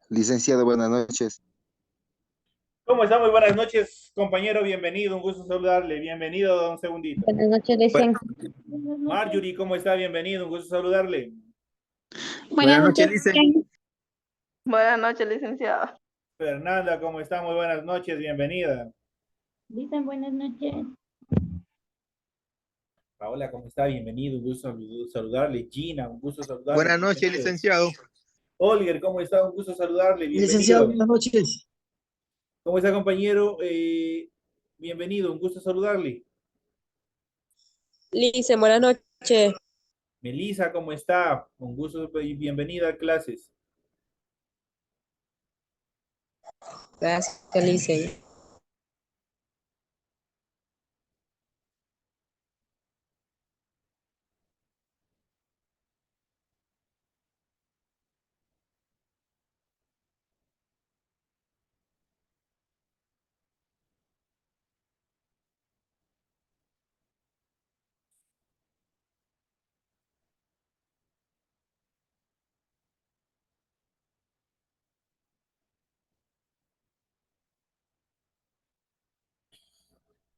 Licenciado, buenas noches. ¿Cómo está? Muy buenas noches, compañero. Bienvenido, un gusto saludarle. Bienvenido, un segundito. Buenas noches, Bu- Licen. Buenas noches. Marjorie, ¿cómo está? Bienvenido, un gusto saludarle. Buenas Buenas noches, noches, Lice. Licen. Buenas noches, licenciada. Fernanda, ¿cómo está? Muy buenas noches, bienvenida. Licen, buenas noches. Paola, ¿cómo está? Bienvenido, un gusto saludarle. Gina, un gusto saludarle. Buenas noches, Bienvenido. licenciado. Olger, ¿cómo está? Un gusto saludarle. Licenciado, Bienvenido. buenas noches. ¿Cómo está, compañero? Bienvenido, un gusto saludarle. Lice, buenas noches. Melissa, ¿cómo está? Un gusto y bienvenida a clases. Gracias, Lice.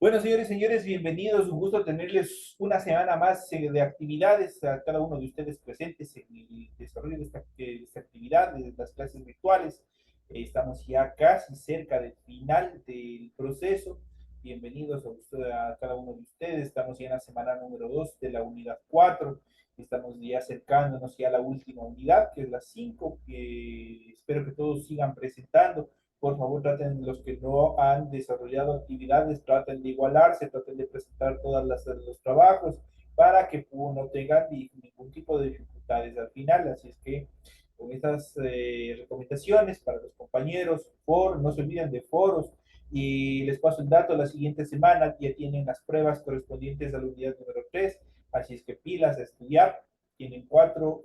Bueno, señores y señores, bienvenidos. Un gusto tenerles una semana más de actividades a cada uno de ustedes presentes en el desarrollo de esta actividad, de las clases virtuales. Estamos ya casi cerca del final del proceso. Bienvenidos a cada uno de ustedes. Estamos ya en la semana número 2 de la unidad 4. Estamos ya acercándonos ya a la última unidad, que es la 5, que espero que todos sigan presentando. Por favor, traten los que no han desarrollado actividades, traten de igualarse, traten de presentar todas los trabajos para que no tengan ningún tipo de dificultades al final. Así es que con estas recomendaciones para los compañeros, no se olviden de foros y les paso el dato, la siguiente semana ya tienen las pruebas correspondientes a la unidad número 3, así es que pilas a estudiar, tienen 4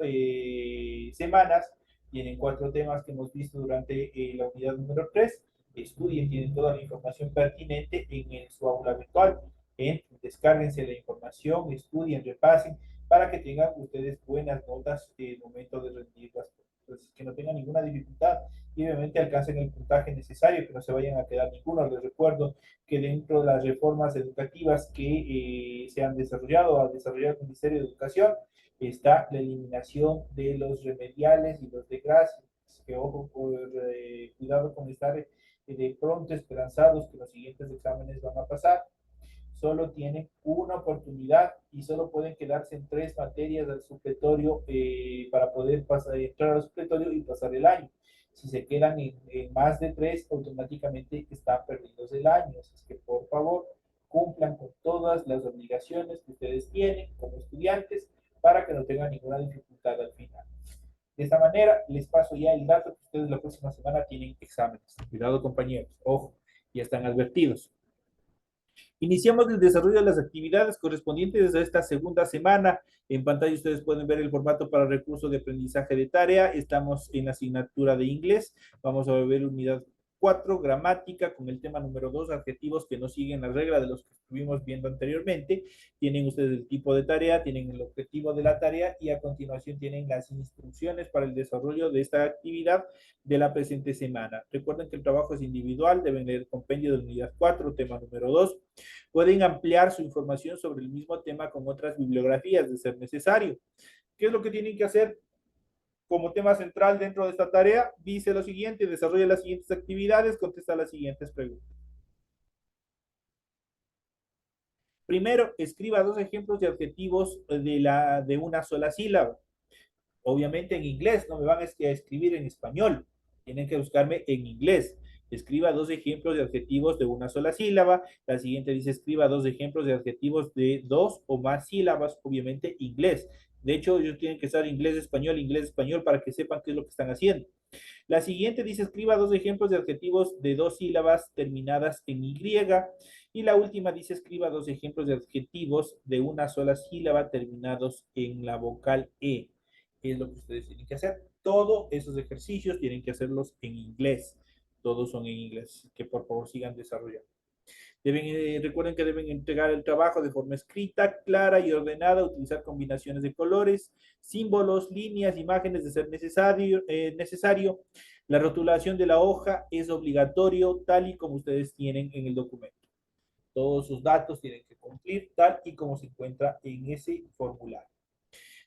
semanas. Tienen 4 temas que hemos visto durante la unidad número 3. Estudien, tienen toda la información pertinente en su aula virtual. Descárguense la información, estudien, repasen, para que tengan ustedes buenas notas en el momento de rendir las pruebas. Entonces, que no tengan ninguna dificultad y obviamente alcancen el puntaje necesario, que no se vayan a quedar ninguno. Les recuerdo que dentro de las reformas educativas que se han desarrollado, ha desarrollado el Ministerio de Educación, está la eliminación de los remediales y los de gracia. Que ojo, cuidado con estar de pronto esperanzados que los siguientes exámenes van a pasar. Solo tienen una oportunidad y solo pueden quedarse en 3 materias del supletorio para poder entrar al supletorio y pasar el año. Si se quedan en más de 3, automáticamente están perdidos el año. Así es que por favor cumplan con todas las obligaciones que ustedes tienen como estudiantes para que no tengan ninguna dificultad al final. De esta manera, les paso ya el dato que ustedes la próxima semana tienen exámenes. Cuidado, compañeros, ojo, ya están advertidos. Iniciamos el desarrollo de las actividades correspondientes a esta segunda semana. En pantalla ustedes pueden ver el formato para recursos de aprendizaje de tarea. Estamos en la asignatura de inglés. Vamos a ver unidad 4, gramática, con el tema número 2, adjetivos que no siguen la regla de los que estuvimos viendo anteriormente. Tienen ustedes el tipo de tarea, tienen el objetivo de la tarea y a continuación tienen las instrucciones para el desarrollo de esta actividad de la presente semana. Recuerden que el trabajo es individual, deben leer el compendio de la unidad 4, tema número 2. Pueden ampliar su información sobre el mismo tema con otras bibliografías de ser necesario. ¿Qué es lo que tienen que hacer? Como tema central dentro de esta tarea, dice lo siguiente: desarrolla las siguientes actividades, contesta las siguientes preguntas. Primero, escriba 2 ejemplos de adjetivos de una sola sílaba. Obviamente en inglés, no me van a escribir en español, tienen que buscarme en inglés. Escriba 2 ejemplos de adjetivos de una sola sílaba. La siguiente dice: escriba 2 ejemplos de adjetivos de 2 o más sílabas, obviamente inglés. De hecho, ellos tienen que estar inglés, español, para que sepan qué es lo que están haciendo. La siguiente dice: escriba 2 ejemplos de adjetivos de 2 sílabas terminadas en Y. Y la última dice: escriba 2 ejemplos de adjetivos de una sola sílaba terminados en la vocal E. Es lo que ustedes tienen que hacer. Todos esos ejercicios tienen que hacerlos en inglés. Todos son en inglés. Que por favor sigan desarrollando. Recuerden que deben entregar el trabajo de forma escrita, clara y ordenada, utilizar combinaciones de colores, símbolos, líneas, imágenes de ser necesario. La rotulación de la hoja es obligatorio tal y como ustedes tienen en el documento. Todos sus datos tienen que cumplir tal y como se encuentra en ese formulario.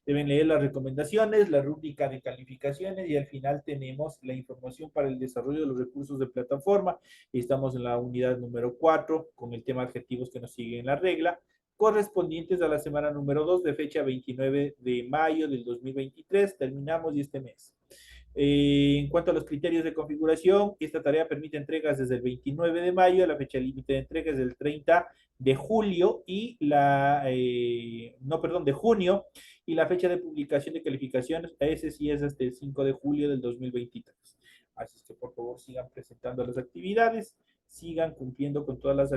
Deben leer las recomendaciones, la rúbrica de calificaciones y al final tenemos la información para el desarrollo de los recursos de plataforma. Estamos en la unidad número 4 con el tema adjetivos que nos sigue en la regla, correspondientes a la semana número 2 de fecha 29 de mayo del 2023. Terminamos y este mes. En cuanto a los criterios de configuración, esta tarea permite entregas desde el 29 de mayo, la fecha límite de entrega es del 30 de julio y de junio, y la fecha de publicación de calificaciones, ese sí es hasta el 5 de julio del 2023. Así es que por favor sigan presentando las actividades, sigan cumpliendo con todas las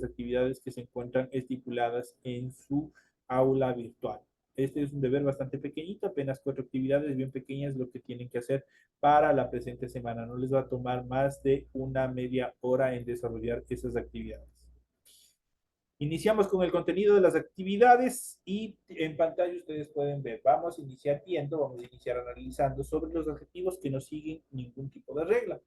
actividades que se encuentran estipuladas en su aula virtual. Este es un deber bastante pequeñito, apenas 4 actividades bien pequeñas lo que tienen que hacer para la presente semana. No les va a tomar más de una media hora en desarrollar esas actividades. Iniciamos con el contenido de las actividades y en pantalla ustedes pueden ver. Vamos a iniciar analizando sobre los adjetivos que no siguen ningún tipo de regla.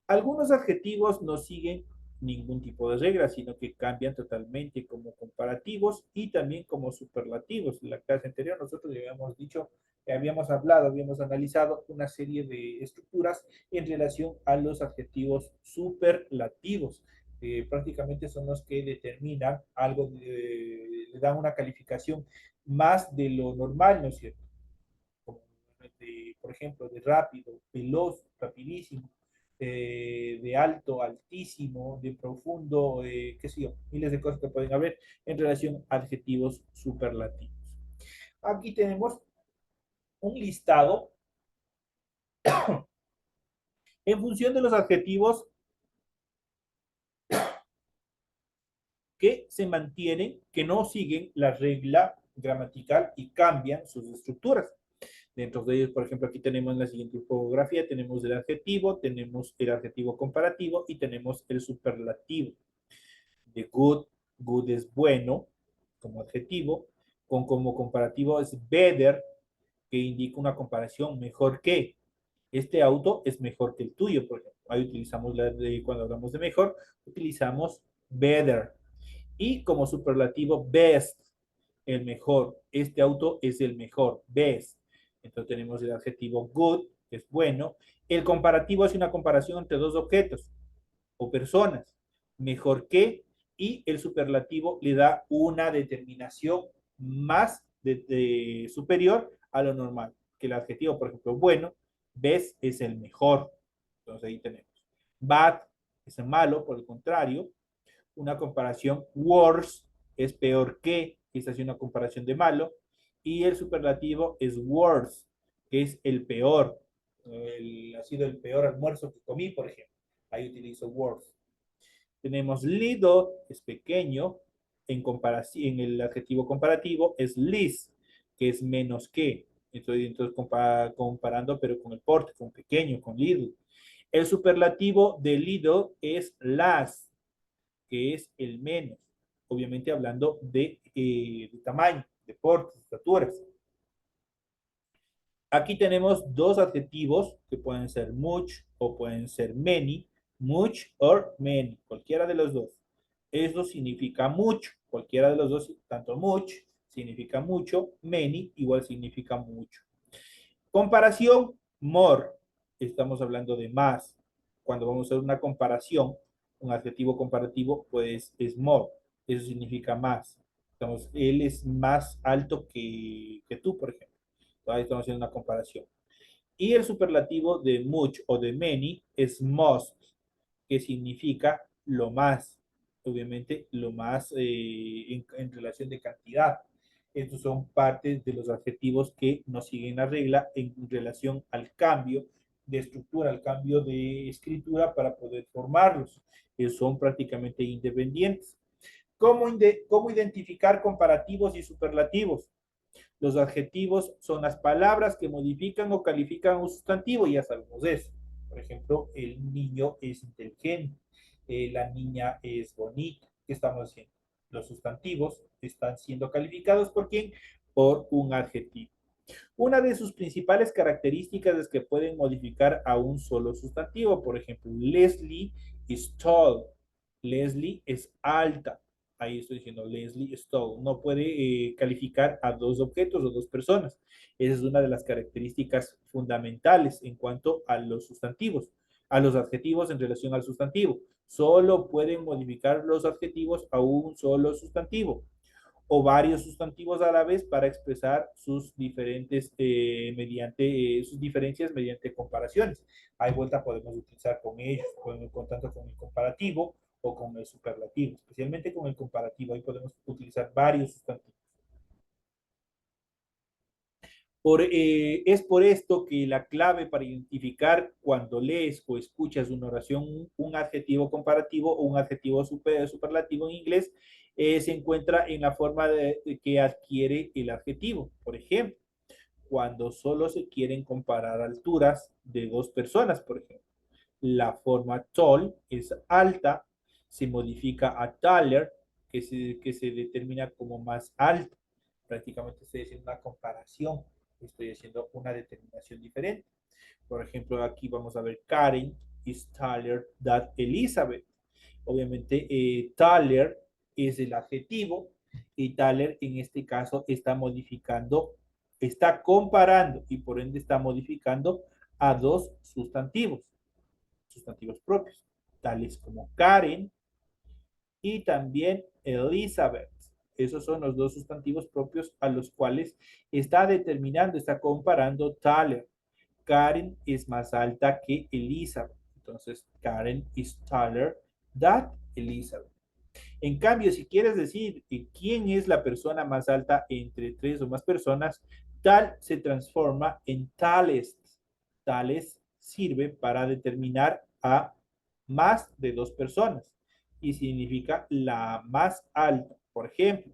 Algunos adjetivos no siguen ningún tipo de regla, sino que cambian totalmente como comparativos y también como superlativos. En la clase anterior nosotros ya habíamos dicho, habíamos analizado una serie de estructuras en relación a los adjetivos superlativos. Prácticamente son los que determinan algo, le dan una calificación más de lo normal, ¿no es cierto? Como por ejemplo, de rápido, veloz, rapidísimo, de alto, altísimo, de profundo, qué sé yo, miles de cosas que pueden haber en relación a adjetivos superlativos. Aquí tenemos un listado en función de los adjetivos que se mantienen, que no siguen la regla gramatical y cambian sus estructuras. Dentro de ellos, por ejemplo, aquí tenemos la siguiente infografía, tenemos el adjetivo comparativo y tenemos el superlativo. De good, good es bueno como adjetivo, como comparativo es better, que indica una comparación mejor que. Este auto es mejor que el tuyo, por ejemplo. Ahí utilizamos cuando hablamos de mejor, utilizamos better. Y como superlativo, best, el mejor. Este auto es el mejor, best. Entonces tenemos el adjetivo good, que es bueno. El comparativo es una comparación entre dos objetos o personas, mejor que, y el superlativo le da una determinación más superior a lo normal. Que el adjetivo, por ejemplo, bueno, best es el mejor. Entonces ahí tenemos. Bad es el malo, por el contrario. Una comparación worse es peor que, esta es una comparación de malo, y el superlativo es worse, que es el peor. Ha sido el peor almuerzo que comí, por ejemplo. Ahí utilizo worse. Tenemos little, es pequeño, en el adjetivo comparativo es least, que es menos que. Entonces comparando, pero con el porte, con pequeño, con little. El superlativo de little es last, que es el menos, obviamente hablando de tamaño, de porte, de estaturas. Aquí tenemos dos adjetivos que pueden ser much o pueden ser many, much or many, cualquiera de los dos. Eso significa mucho, cualquiera de los dos, tanto much significa mucho, many igual significa mucho. Comparación, more, estamos hablando de más. Cuando vamos a hacer una comparación, un adjetivo comparativo, pues es more, eso significa más. Entonces, él es más alto que tú, por ejemplo. Ahí estamos haciendo una comparación. Y el superlativo de much o de many es most, que significa lo más, obviamente lo más en relación de cantidad. Estos son partes de los adjetivos que no siguen la regla en relación al cambio de estructura, al cambio de escritura para poder formarlos. Son prácticamente independientes. ¿Cómo identificar comparativos y superlativos? Los adjetivos son las palabras que modifican o califican un sustantivo, ya sabemos eso. Por ejemplo, el niño es inteligente, la niña es bonita. ¿Qué estamos haciendo? Los sustantivos están siendo calificados ¿por quién? Por un adjetivo. Una de sus principales características es que pueden modificar a un solo sustantivo. Por ejemplo, Leslie is tall. Leslie es alta. Ahí estoy diciendo Leslie is tall. No puede calificar a dos objetos o dos personas. Esa es una de las características fundamentales en cuanto a los sustantivos, a los adjetivos en relación al sustantivo. Solo pueden modificar los adjetivos a un solo sustantivo o varios sustantivos a la vez para expresar sus diferentes sus diferencias mediante comparaciones. Hay vuelta podemos utilizar con ellos, tanto con el comparativo o con el superlativo, especialmente con el comparativo. Ahí podemos utilizar varios sustantivos. Es por esto que la clave para identificar cuando lees o escuchas una oración, un adjetivo comparativo o un adjetivo superlativo en inglés, se encuentra en la forma que adquiere el adjetivo. Por ejemplo, cuando solo se quieren comparar alturas de dos personas, por ejemplo. La forma tall es alta, se modifica a taller, que se determina como más alta. Prácticamente estoy haciendo una comparación, estoy haciendo una determinación diferente. Por ejemplo, aquí vamos a ver Karen is taller than Elizabeth. Obviamente, taller es el adjetivo y taller en este caso está modificando, está comparando y por ende está modificando a dos sustantivos propios, tales como Karen y también Elizabeth. Esos son los dos sustantivos propios a los cuales está determinando, está comparando taller. Karen es más alta que Elizabeth. Entonces, Karen is taller than Elizabeth. En cambio, si quieres decir quién es la persona más alta entre tres o más personas, tal se transforma en tallest. Tallest sirve para determinar a más de dos personas y significa la más alta. Por ejemplo,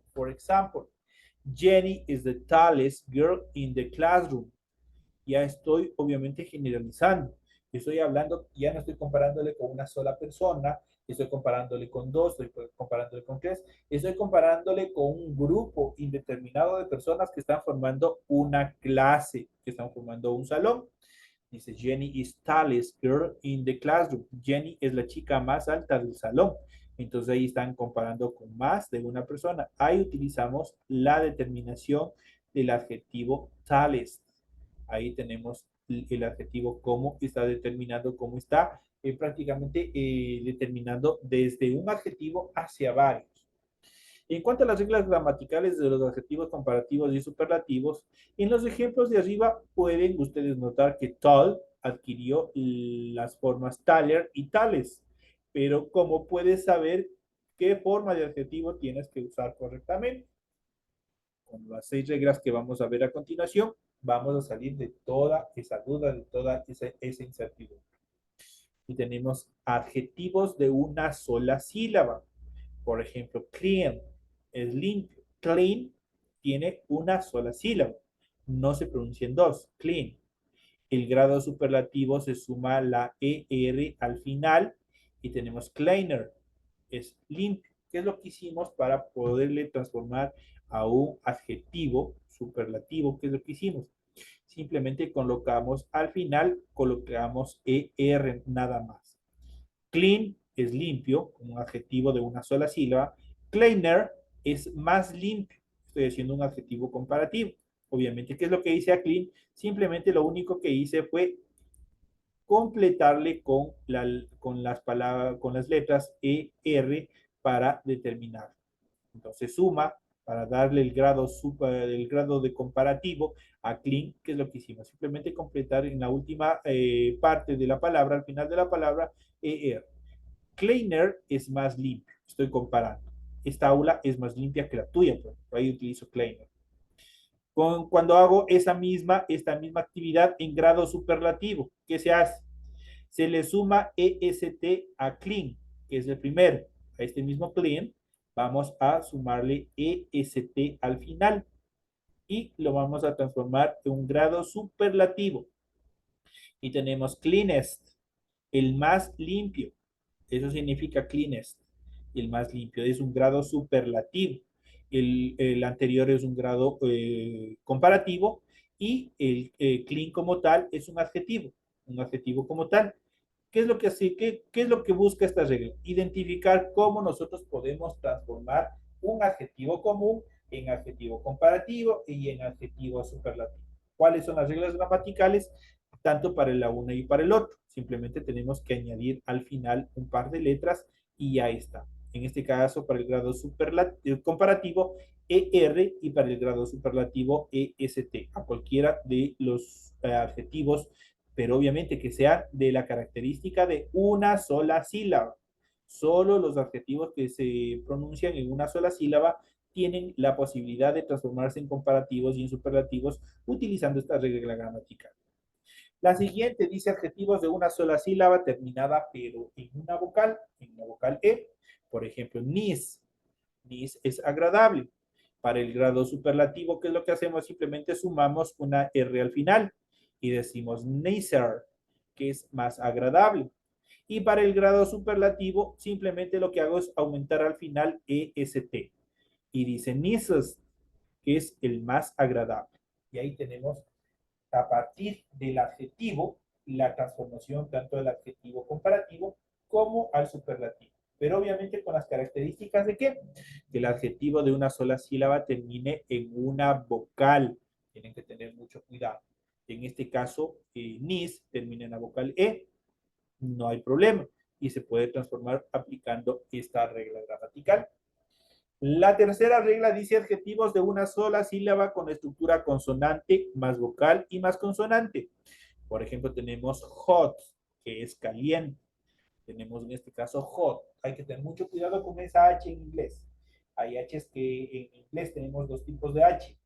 Jenny is the tallest girl in the classroom. Ya estoy obviamente generalizando. Estoy hablando, ya no estoy comparándole con una sola persona, estoy comparándole con dos, estoy comparándole con tres, estoy comparándole con un grupo indeterminado de personas que están formando una clase, que están formando un salón. Dice, Jenny is tallest girl in the classroom. Jenny es la chica más alta del salón. Entonces ahí están comparando con más de una persona. Ahí utilizamos la determinación del adjetivo tallest. Ahí tenemos el adjetivo cómo está determinando, cómo está prácticamente determinando desde un adjetivo hacia varios. En cuanto a las reglas gramaticales de los adjetivos comparativos y superlativos, en los ejemplos de arriba pueden ustedes notar que tall adquirió las formas taller y tales, pero ¿cómo puedes saber qué forma de adjetivo tienes que usar correctamente? Con las 6 reglas que vamos a ver a continuación, vamos a salir de toda esa duda, de toda esa incertidumbre. Y tenemos adjetivos de una sola sílaba. Por ejemplo, clean es limpio. Clean tiene una sola sílaba. No se pronuncia en dos. Clean. El grado superlativo se suma la ER al final y tenemos cleaner. Es limpio. ¿Qué es lo que hicimos para poderle transformar a un adjetivo superlativo? ¿Qué es lo que hicimos? Simplemente colocamos al final, colocamos ER nada más. Clean es limpio, como un adjetivo de una sola sílaba. Cleaner es más limpio. Estoy haciendo un adjetivo comparativo. Obviamente, ¿qué es lo que hice a clean? Simplemente lo único que hice fue completarle con las palabras, con las letras ER para determinar. Entonces suma para darle el grado de comparativo a clean, que es lo que hicimos. Simplemente completar en la última parte de la palabra, al final de la palabra, ER. Cleaner es más limpio. Estoy comparando. Esta aula es más limpia que la tuya, por ahí utilizo cleaner. Cuando hago esta misma actividad en grado superlativo, ¿qué se hace? Se le suma EST a clean, que es el primero. A este mismo clean vamos a sumarle EST al final y lo vamos a transformar en un grado superlativo. Y tenemos cleanest, el más limpio. Eso significa cleanest, el más limpio. Es un grado superlativo. El anterior es un grado comparativo y el clean como tal es un adjetivo como tal. ¿Qué es lo que hace? ¿Qué es lo que busca esta regla? Identificar cómo nosotros podemos transformar un adjetivo común en adjetivo comparativo y en adjetivo superlativo. ¿Cuáles son las reglas gramaticales? Tanto para el uno y para el otro. Simplemente tenemos que añadir al final un par de letras y ya está. En este caso, para el grado comparativo, ER, y para el grado superlativo, EST, a cualquiera de los adjetivos, pero obviamente que sean de la característica de una sola sílaba. Solo los adjetivos que se pronuncian en una sola sílaba tienen la posibilidad de transformarse en comparativos y en superlativos utilizando esta regla gramatical. La siguiente dice adjetivos de una sola sílaba terminada pero en una vocal E. Por ejemplo, nice. Nice es agradable. Para el grado superlativo, ¿qué es lo que hacemos? Simplemente sumamos una R al final y decimos nicer, que es más agradable. Y para el grado superlativo, simplemente lo que hago es aumentar al final EST. Y dice nicest, que es el más agradable. Y ahí tenemos a partir del adjetivo la transformación tanto del adjetivo comparativo como al superlativo. Pero obviamente con las características de qué? Que el adjetivo de una sola sílaba termine en una vocal. Tienen que tener mucho cuidado. En este caso, nis termina en la vocal E, no hay problema. Y se puede transformar aplicando esta regla gramatical. La tercera regla dice adjetivos de una sola sílaba con estructura consonante más vocal y más consonante. Por ejemplo, tenemos hot, que es caliente. Tenemos en este caso hot. Hay que tener mucho cuidado con esa H en inglés. Hay H's que en inglés tenemos dos tipos de H.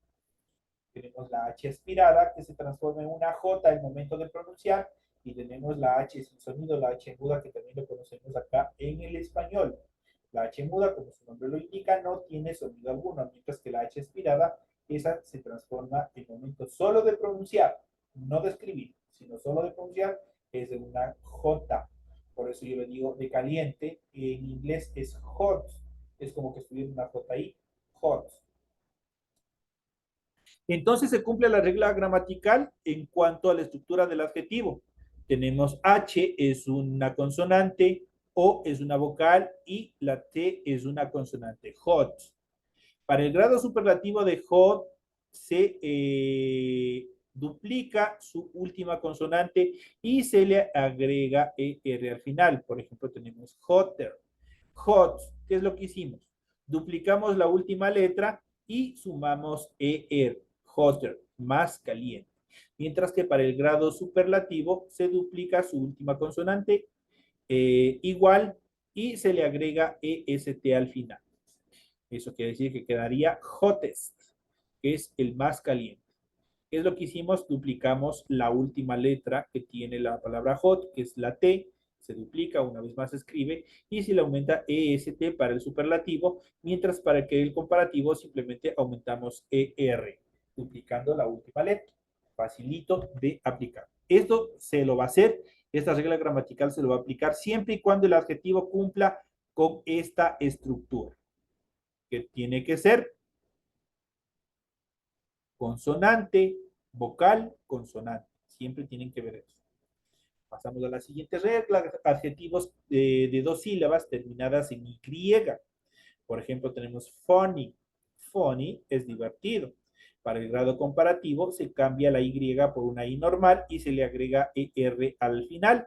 Tenemos la H aspirada, que se transforma en una J al momento de pronunciar, y tenemos la H sin sonido, la H muda, que también lo conocemos acá en el español. La H muda, como su nombre lo indica, no tiene sonido alguno, mientras que la H aspirada, esa se transforma en momento solo de pronunciar, no de escribir, sino solo de pronunciar, es de una J. Por eso yo le digo de caliente, en inglés es hot, es como que estuviera una J ahí, hot. Entonces se cumple la regla gramatical en cuanto a la estructura del adjetivo. Tenemos H es una consonante, O es una vocal y la T es una consonante, hot. Para el grado superlativo de hot se duplica su última consonante y se le agrega ER al final. Por ejemplo, tenemos hotter. Hot, ¿qué es lo que hicimos? Duplicamos la última letra y sumamos ER, hotter, más caliente. Mientras que para el grado superlativo se duplica su última consonante igual y se le agrega EST al final. Eso quiere decir que quedaría hottest, que es el más caliente. ¿Qué es lo que hicimos? Duplicamos la última letra que tiene la palabra hot, que es la T, se duplica, una vez más se escribe, y se le aumenta EST para el superlativo, mientras para que el comparativo simplemente aumentamos ER, duplicando la última letra. Facilito de aplicar. Esto se lo va a hacer, esta regla gramatical se lo va a aplicar siempre y cuando el adjetivo cumpla con esta estructura, que tiene que ser consonante, vocal, consonante. Siempre tienen que ver eso. Pasamos a la siguiente regla, adjetivos de dos sílabas terminadas en Y. Por ejemplo, tenemos funny. Funny es divertido. Para el grado comparativo se cambia la Y por una I normal y se le agrega ER al final.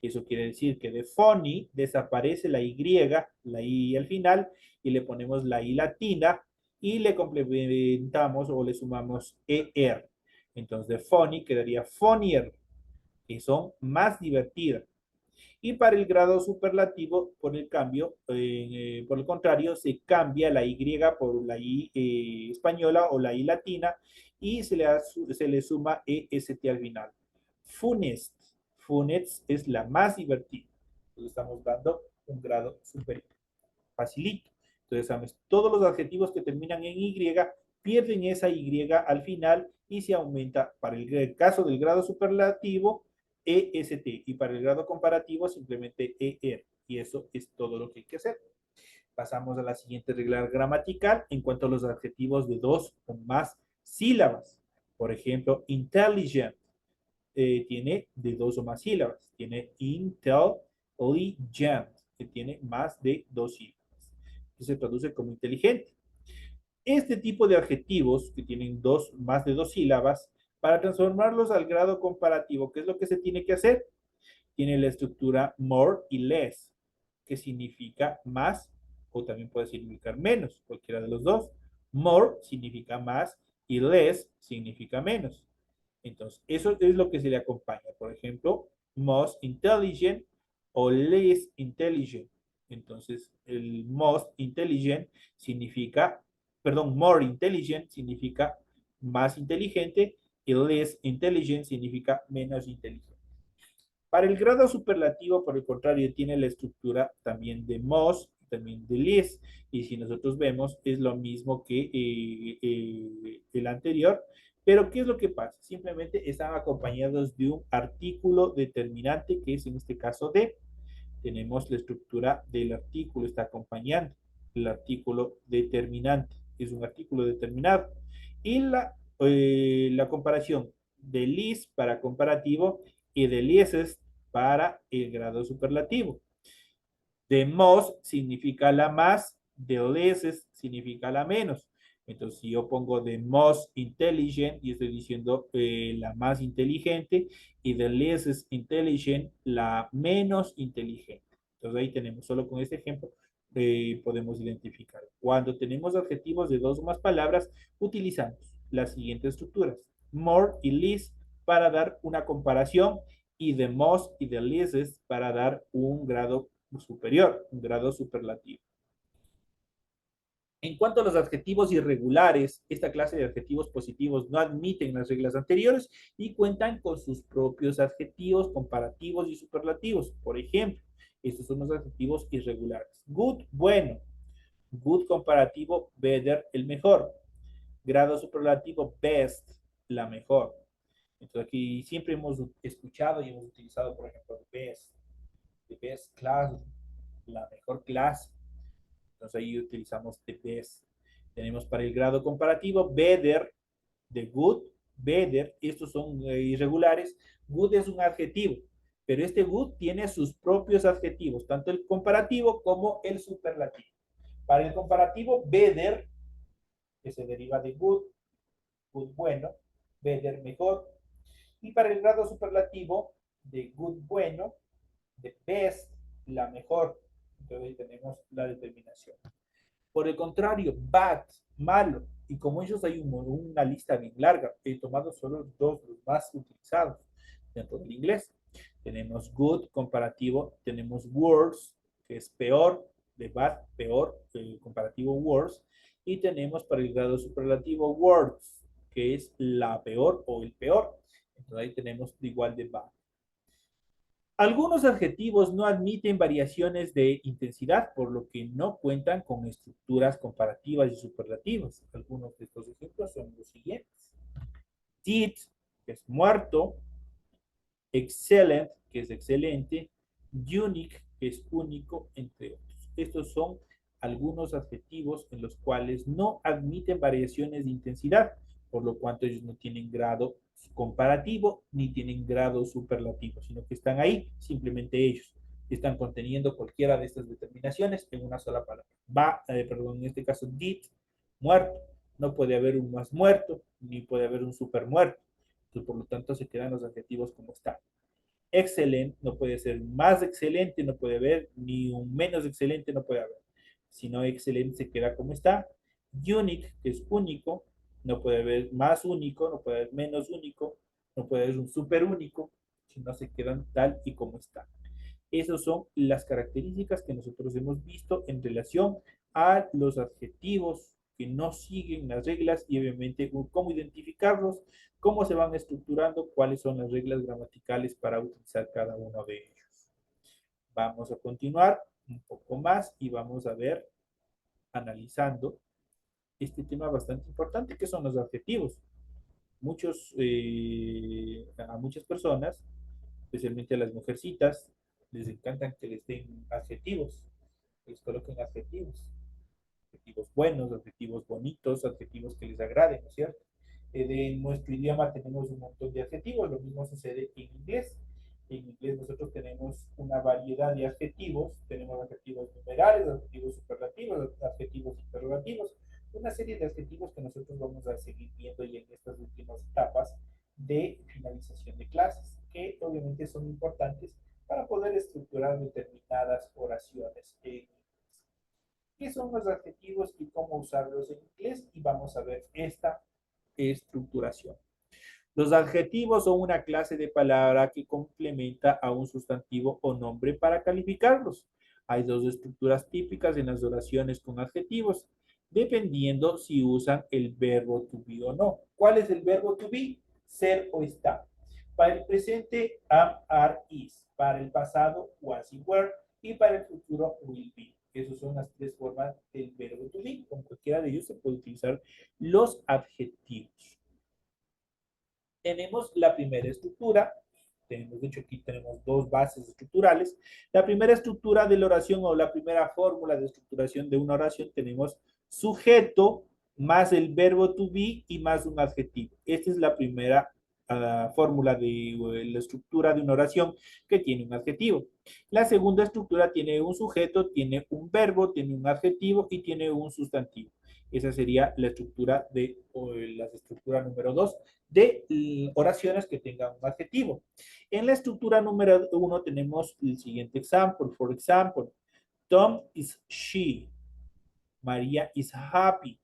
Eso quiere decir que de funny desaparece la I al final, y le ponemos la I latina y le complementamos o le sumamos ER. Entonces de funny quedaría funnier, que son más divertidas. Y para el grado superlativo, por el cambio, por el contrario, se cambia la Y por la I española o la I latina y se le suma EST al final. Funest. Funest es la más divertida. Entonces estamos dando un grado superior. Facilito. Entonces, sabes, todos los adjetivos que terminan en Y pierden esa Y al final y se aumenta, para el caso del grado superlativo, EST, y para el grado comparativo simplemente ER. Y eso es todo lo que hay que hacer. Pasamos a la siguiente regla gramatical en cuanto a los adjetivos de dos o más sílabas. Por ejemplo, intelligent tiene de 2 o más sílabas. Tiene intelligent, que tiene más de 2 sílabas. Que se traduce como inteligente. Este tipo de adjetivos que tienen más de 2 sílabas, para transformarlos al grado comparativo, ¿qué es lo que se tiene que hacer? Tiene la estructura more y less, que significa más o también puede significar menos, cualquiera de los dos. More significa más y less significa menos. Entonces, eso es lo que se le acompaña. Por ejemplo, most intelligent o less intelligent. Entonces, el most intelligent significa, perdón, more intelligent significa más inteligente y less intelligent significa menos inteligente. Para el grado superlativo, por el contrario, tiene la estructura también de most, también de less, y si nosotros vemos, es lo mismo que el anterior, pero ¿qué es lo que pasa? Simplemente están acompañados de un artículo determinante, que es en este caso de, tenemos la estructura del artículo, está acompañando el artículo determinante, es un artículo determinado, y la comparación de less para comparativo y de lieses para el grado superlativo. The most significa la más, the less significa la menos. Entonces, si yo pongo the most intelligent, y estoy diciendo la más inteligente, y the less intelligent, la menos inteligente. Entonces, ahí tenemos, solo con este ejemplo, podemos identificar. Cuando tenemos adjetivos de 2 o más palabras, utilizamos las siguientes estructuras. More y less para dar una comparación y the most y the least para dar un grado superior, un grado superlativo. En cuanto a los adjetivos irregulares, esta clase de adjetivos positivos no admiten las reglas anteriores y cuentan con sus propios adjetivos comparativos y superlativos. Por ejemplo, estos son los adjetivos irregulares. Good, bueno. Good comparativo, better, el mejor. Grado superlativo, best, la mejor. Entonces aquí siempre hemos escuchado y hemos utilizado, por ejemplo, the best class, la mejor clase. Entonces ahí utilizamos the best. Tenemos para el grado comparativo better, the good, better. Estos son irregulares. Good es un adjetivo, pero este good tiene sus propios adjetivos, tanto el comparativo como el superlativo. Para el comparativo, better, que se deriva de good, good bueno, better mejor. Y para el grado superlativo, de good bueno, de best, la mejor. Entonces ahí tenemos la determinación. Por el contrario, bad, malo. Y como ellos hay una lista bien larga, he tomado solo dos, los más utilizados dentro del inglés. Tenemos good, comparativo, tenemos worse, que es peor, de bad, peor, el comparativo worse. Y tenemos para el grado superlativo worse, que es la peor o el peor. Entonces ahí tenemos igual de bad. Algunos adjetivos no admiten variaciones de intensidad, por lo que no cuentan con estructuras comparativas y superlativas. Algunos de estos ejemplos son los siguientes. Dead, que es muerto. Excellent, que es excelente. Unique, que es único, entre otros. Estos son algunos adjetivos en los cuales no admiten variaciones de intensidad, por lo cual ellos no tienen grado comparativo ni tienen grado superlativo, sino que están ahí simplemente ellos. Están conteniendo cualquiera de estas determinaciones en una sola palabra. Perdón, en este caso, did, muerto. No puede haber un más muerto, ni puede haber un super muerto. Entonces, por lo tanto, se quedan los adjetivos como están. Excelente no puede ser más excelente, no puede haber, ni un menos excelente no puede haber. Si no, excelente se queda como está. Unique, que es único, no puede haber más único, no puede haber menos único, no puede haber un super único, si no se quedan tal y como están. Esas son las características que nosotros hemos visto en relación a los adjetivos que no siguen las reglas y obviamente cómo identificarlos, cómo se van estructurando, cuáles son las reglas gramaticales para utilizar cada uno de ellos. Vamos a continuar un poco más y vamos a ver, analizando este tema bastante importante que son los adjetivos. A muchas personas, especialmente a las mujercitas, les encantan que les den adjetivos, que les coloquen adjetivos buenos, adjetivos bonitos, adjetivos que les agraden, ¿no es cierto? de nuestro idioma tenemos un montón de adjetivos, lo mismo sucede en inglés. En inglés nosotros tenemos una variedad de adjetivos, tenemos adjetivos numerales, adjetivos superlativos, adjetivos interrogativos, una serie de adjetivos que nosotros vamos a seguir viendo ya en estas últimas etapas de finalización de clases, que obviamente son importantes para poder estructurar determinadas oraciones en inglés. ¿Qué son los adjetivos y cómo usarlos en inglés? Y vamos a ver esta estructuración. Los adjetivos son una clase de palabra que complementa a un sustantivo o nombre para calificarlos. Hay dos estructuras típicas en las oraciones con adjetivos, dependiendo si usan el verbo to be o no. ¿Cuál es el verbo to be? Ser o estar. Para el presente, am, are, is. Para el pasado, was y were. Y para el futuro, will be. Esas son las tres formas del verbo to be. Con cualquiera de ellos se puede utilizar los adjetivos. Tenemos la primera estructura. De hecho, aquí tenemos dos bases estructurales. La primera estructura de la oración o la primera fórmula de estructuración de una oración tenemos sujeto más el verbo to be y más un adjetivo. Esta es la primera fórmula de la estructura de una oración que tiene un adjetivo. La segunda estructura tiene un sujeto, tiene un verbo, tiene un adjetivo y tiene un sustantivo. Esa sería la estructura de la estructura número 2 de oraciones que tengan un adjetivo. En la estructura número 1 tenemos el siguiente ejemplo. For example, Tom is she. María is happy.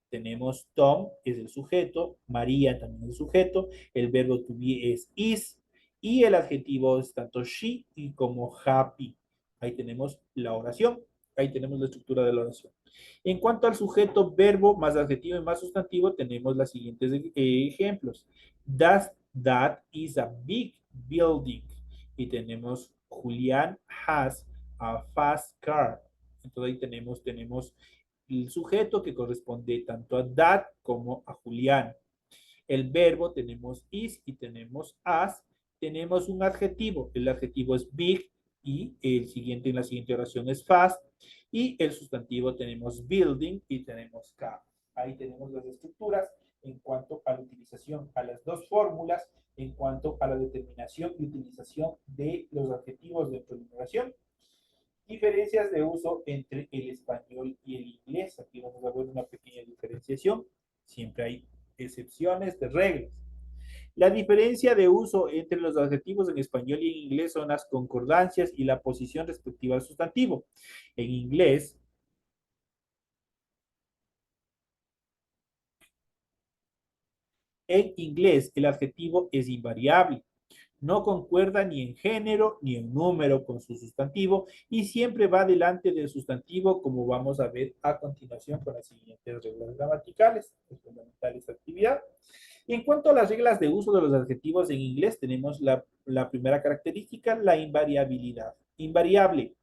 Tenemos Tom es el sujeto, María también es el sujeto, el verbo to be es is y el adjetivo es tanto she y como happy. Ahí tenemos la oración, ahí tenemos la estructura de la oración. En cuanto al sujeto, verbo más adjetivo y más sustantivo, tenemos los siguientes ejemplos. That is a big building. Y tenemos Julián has a fast car. Entonces ahí tenemos el sujeto que corresponde tanto a that como a Julián. El verbo tenemos is y tenemos as. Tenemos un adjetivo. El adjetivo es big y en la siguiente oración es fast. Y el sustantivo tenemos building y tenemos car. Ahí tenemos las estructuras en cuanto a la utilización, a las dos fórmulas, en cuanto a la determinación y utilización de los adjetivos dentro de una oración. Diferencias de uso entre el español y el inglés. Aquí vamos a ver una pequeña diferenciación. Siempre hay excepciones de reglas. La diferencia de uso entre los adjetivos en español y en inglés son las concordancias y la posición respectiva al sustantivo. En inglés, el adjetivo es invariable. No concuerda ni en género ni en número con su sustantivo y siempre va delante del sustantivo, como vamos a ver a continuación con las siguientes reglas gramaticales. Es fundamental esta actividad. En cuanto a las reglas de uso de los adjetivos en inglés, tenemos la primera característica, la invariabilidad. Invariable.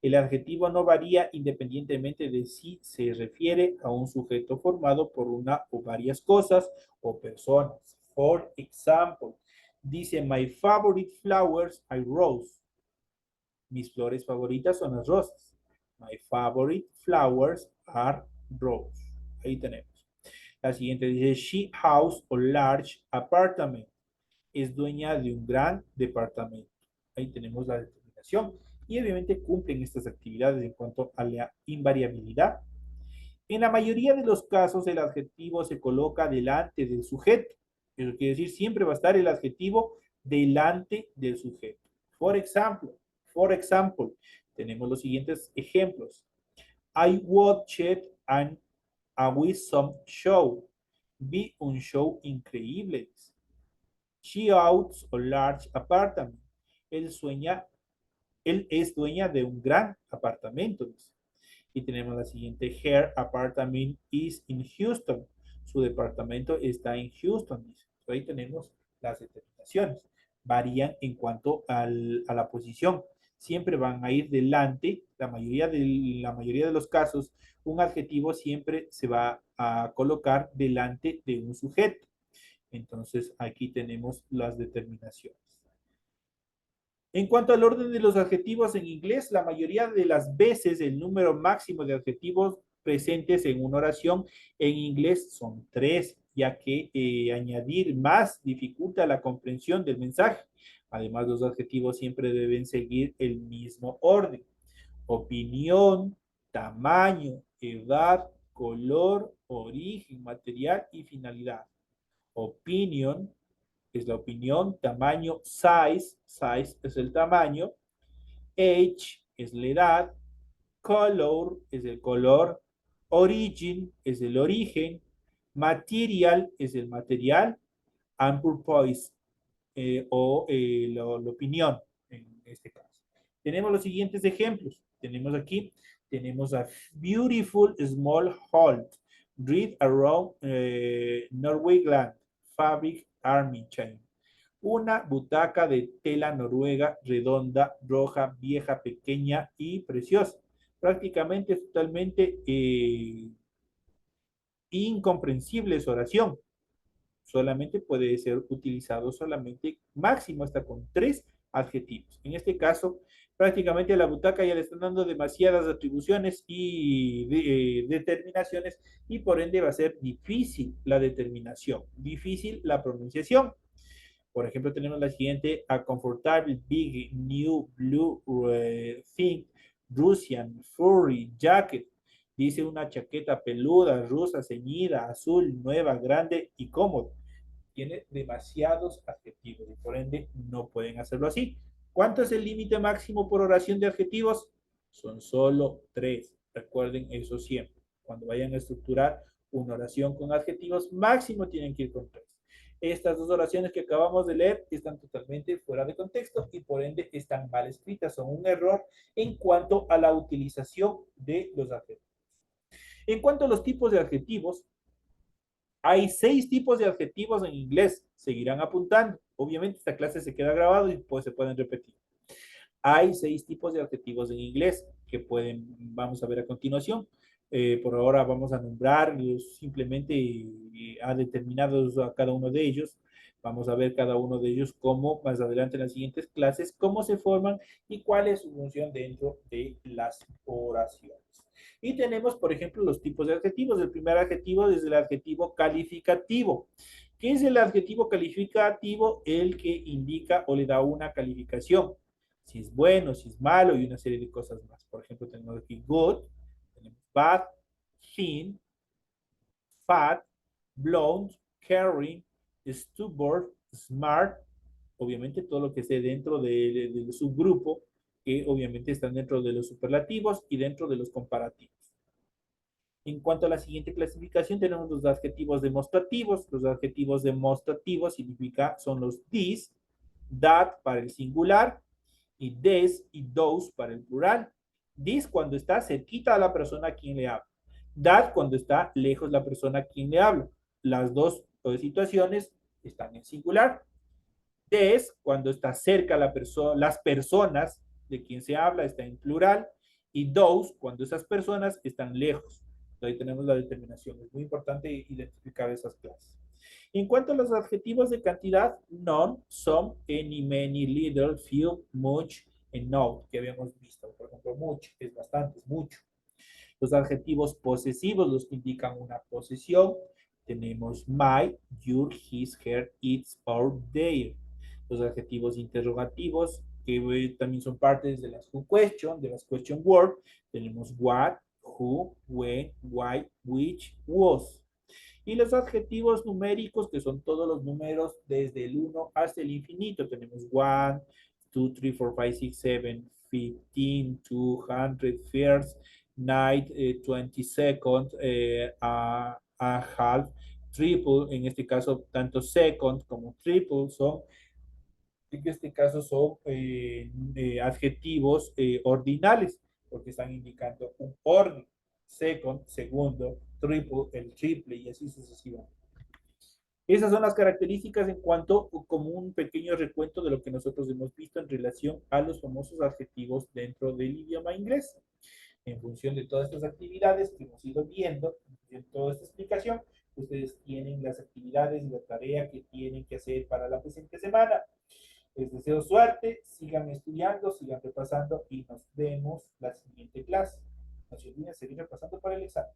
El adjetivo no varía independientemente de si se refiere a un sujeto formado por una o varias cosas o personas. For example, dice, my favorite flowers are roses. Mis flores favoritas son las rosas. My favorite flowers are roses. Ahí tenemos. La siguiente dice, she house a large apartment. Es dueña de un gran departamento. Ahí tenemos la determinación. Y obviamente cumplen estas actividades en cuanto a la invariabilidad. En la mayoría de los casos, el adjetivo se coloca delante del sujeto. Eso quiere decir, siempre va a estar el adjetivo delante del sujeto. For example, tenemos los siguientes ejemplos. I watched a awesome show. Vi un show increíble. She owns a large apartment. Él es dueña de un gran apartamento. Y tenemos la siguiente, her apartment is in Houston. Su departamento está en Houston. Ahí tenemos las determinaciones. Varían en cuanto a la posición. Siempre van a ir delante, la mayoría de los casos, un adjetivo siempre se va a colocar delante de un sujeto. Entonces, aquí tenemos las determinaciones. En cuanto al orden de los adjetivos en inglés, la mayoría de las veces el número máximo de adjetivos presentes en una oración en inglés son 3. ya que añadir más dificulta la comprensión del mensaje. Además, los adjetivos siempre deben seguir el mismo orden. Opinión, tamaño, edad, color, origen, material y finalidad. Opinion es la opinión, tamaño, size es el tamaño, age es la edad, color es el color, origin es el origen, material es el material, and purpose la opinión en este caso. Tenemos los siguientes ejemplos. Tenemos aquí, tenemos a beautiful small hall, read around Norway Land, fabric army chain. Una butaca de tela noruega redonda, roja, vieja, pequeña y preciosa. Prácticamente es totalmente incomprensible su oración. Solamente puede ser utilizado solamente máximo hasta con 3 adjetivos. En este caso, prácticamente a la butaca ya le están dando demasiadas atribuciones y determinaciones y por ende va a ser difícil la determinación, difícil la pronunciación. Por ejemplo, tenemos la siguiente: a comfortable, big, new, blue, thin, Russian, furry, jacket. Dice una chaqueta peluda, rusa, ceñida, azul, nueva, grande y cómoda. Tiene demasiados adjetivos y por ende no pueden hacerlo así. ¿Cuánto es el límite máximo por oración de adjetivos? Son solo 3. Recuerden eso siempre. Cuando vayan a estructurar una oración con adjetivos, máximo tienen que ir con 3. Estas dos oraciones que acabamos de leer están totalmente fuera de contexto y por ende están mal escritas. Son un error en cuanto a la utilización de los adjetivos. En cuanto a los tipos de adjetivos, hay 6 tipos de adjetivos en inglés. Seguirán apuntando. Obviamente esta clase se queda grabado y pues se pueden repetir. Hay 6 tipos de adjetivos en inglés que vamos a ver a continuación. Por ahora vamos a nombrar simplemente a determinados a cada uno de ellos. Vamos a ver cada uno de ellos cómo, más adelante en las siguientes clases, cómo se forman y cuál es su función dentro de las oraciones. Y tenemos, por ejemplo, los tipos de adjetivos. El primer adjetivo es el adjetivo calificativo. ¿Qué es el adjetivo calificativo? El que indica o le da una calificación. Si es bueno, si es malo y una serie de cosas más. Por ejemplo, tenemos aquí good, tenemos bad, thin, fat, blonde, caring, stubborn, smart. Obviamente todo lo que esté dentro del subgrupo, que obviamente están dentro de los superlativos y dentro de los comparativos. En cuanto a la siguiente clasificación, tenemos los adjetivos demostrativos. Los adjetivos demostrativos son los this, that para el singular, y des y those para el plural. This cuando está cerquita a la persona a quien le habla. That cuando está lejos la persona a quien le habla. Las dos situaciones están en singular. Des cuando está cerca las personas de quien se habla está en plural. Y those cuando esas personas están lejos. Ahí tenemos la determinación. Es muy importante identificar esas clases. En cuanto a los adjetivos de cantidad, none, some, any, many, little, few, much, and no, que habíamos visto. Por ejemplo, much es bastante, es mucho. Los adjetivos posesivos, los que indican una posesión, tenemos my, your, his, her, its, our, their. Los adjetivos interrogativos, que también son partes de las who question, de las question word, tenemos what, who, when, why, which, was. Y los adjetivos numéricos, que son todos los números desde el 1 hasta el infinito. Tenemos 1, 2, 3, 4, 5, 6, 7, 15, 200, first, night, 20 seconds, a half, triple. En este caso, tanto second como triple son, en este caso son adjetivos ordinales, porque están indicando un orden. Second, segundo, triple, el triple y así sucesivamente. Esas son las características en cuanto como un pequeño recuento de lo que nosotros hemos visto en relación a los famosos adjetivos dentro del idioma inglés. En función de todas estas actividades que hemos ido viendo, en toda esta explicación, ustedes tienen las actividades y la tarea que tienen que hacer para la presente semana. Les deseo suerte, sigan estudiando, sigan repasando y nos vemos la siguiente clase. No se olviden seguir repasando para el examen.